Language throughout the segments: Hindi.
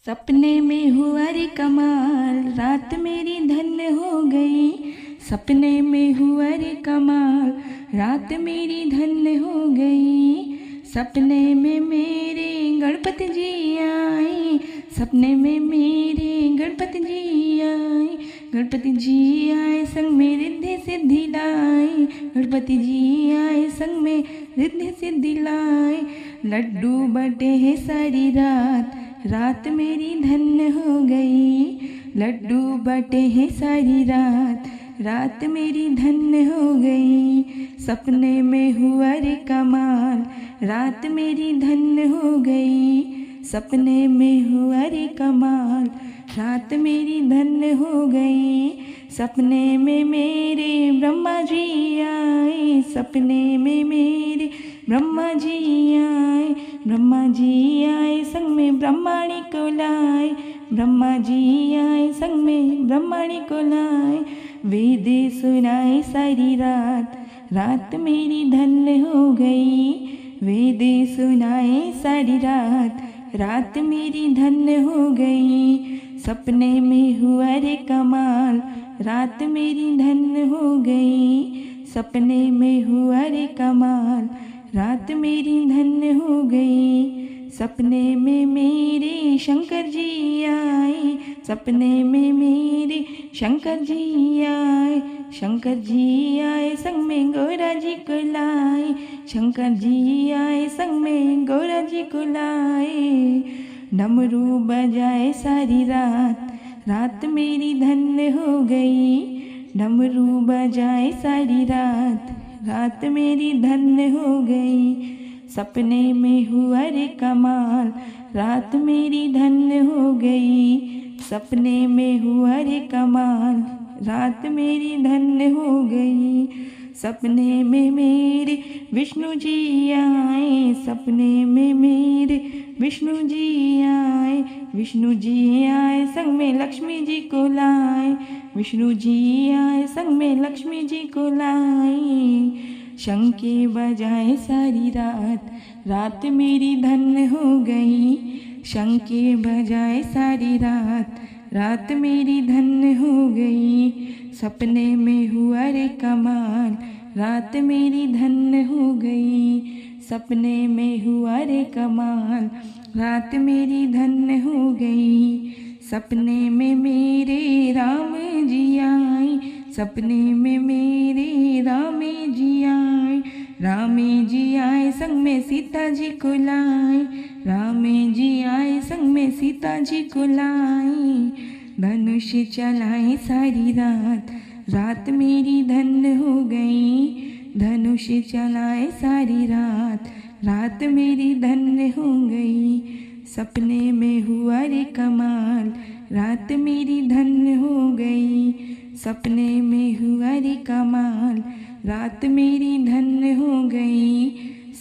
सपने में हुआ रे कमाल, रात मेरी धन्य हो गई। सपने में हुआ रे कमाल, रात मेरी धन्य हो गई। सपने में मेरे गणपति जी आए, सपने में मेरे गणपति जी आए। गणपति जी आए संग में रिद्धि सिद्धि लाए, गणपति जी आए संग में रिद्धि सिद्धि लाए। लड्डू बटे हैं सारी रात, रात मेरी धन्य हो गई। लड्डू बटे हैं सारी रात, रात मेरी धन्य हो गई। सपने में हुआ रे कमाल, रात मेरी धन्य हो गई। सपने में हुआ रे कमाल, रात मेरी धन्य हो गई। सपने में मेरे ब्रह्मा जी आए, सपने में मेरे ब्रह्मा जी आए। ब्रह्मा जी आए संग में ब्रह्माणी को लाए, ब्रह्मा जी आए संग में ब्रह्माणी को लाए। वेद सुनाए सारी रात, रात मेरी धन्य हो गई। वेद सुनाए सारी रात, रात मेरी धन्य हो गई। सपने में हुआ रे कमाल, रात मेरी धन्य हो गई। सपने में हुआ रे कमाल, रात मेरी धन्य हो गई। सपने में मेरे शंकर जी आए, सपने में मेरे शंकर जी आए। शंकर जी आए संग में गौरा जी को लाए, शंकर जी आए संग में गौरा जी को लाए। डमरू बजाए सारी रात, रात मेरी धन्य हो गई। डमरू बजाए सारी रात, रात मेरी धन्य हो गई। सपने में हुआ रे कमाल, रात मेरी धन्य हो गई। सपने में हुआ रे कमाल, रात मेरी धन्य हो गई। सपने में मेरे विष्णु जी आए, सपने में मेरे विष्णु जी आए। विष्णु जी आए संग में लक्ष्मी जी को लाए, विष्णु जी आए संग में लक्ष्मी जी को लाए। शंखे बजाए सारी रात, रात मेरी धन्य हो गई। शंखे बजाए सारी रात, रात मेरी धन्य हो गई। सपने में हुआ रे कमाल, रात मेरी धन्य हो गई। सपने में हुआ रे कमाल, रात मेरी धन्य हो गई। सपने में मेरे राम जी आए, सपने में मेरे राम जी आए। राम जी आए संग में सीता जी को लाए, राम जी आए संग में सीता जी को लाए। धनुष चलाए सारी रात, रात मेरी धन्य हो गई। धनुष चलाए सारी रात, रात मेरी धन्य हो गई। सपने में हुआ रे कमाल, रात मेरी धन्य हो गई। सपने में हुआ रे कमाल, रात मेरी धन्य हो गई।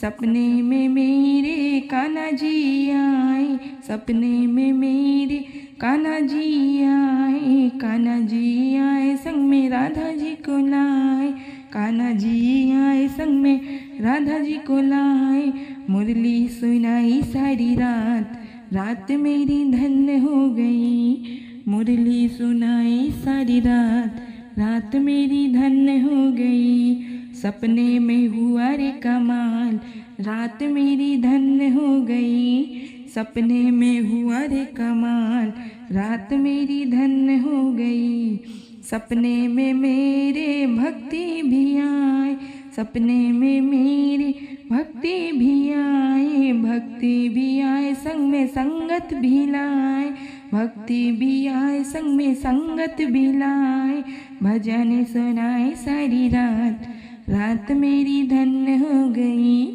सपने में मेरे कान्हा जी आए, सपने में मेरे कान्हा जी आए। कान्हा जी आए संग में राधा जी को लाए, कान्हा जी आए संग में राधा जी को लाए। मुरली सुनाई सारी रात, रात मेरी धन्य हो गई। मुरली सुनाई सारी रात, रात मेरी धन्य हो गई। सपने में हुआ रे कमाल, रात मेरी धन्य हो गई। सपने में हुआ रे कमाल, रात मेरी धन्य हो गई। सपने में मेरे भक्ति भी आए, सपने में मेरे भक्ति भी आए। भक्ति भी आए संग में संगत भी लाए, भक्ति भी आए संग में संगत भी लाए। भजन सुनाए सारी रात, रात मेरी धन्य हो गई।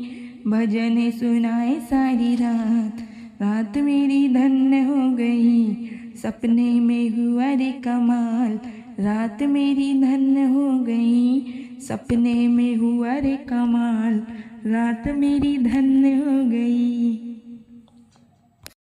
भजन सुनाए सारी रात, रात मेरी धन्य हो गई। सपने में हुआ रे कमाल, रात मेरी धन्य हो गई। सपने में हुआ रे कमाल, रात मेरी धन्य हो गई।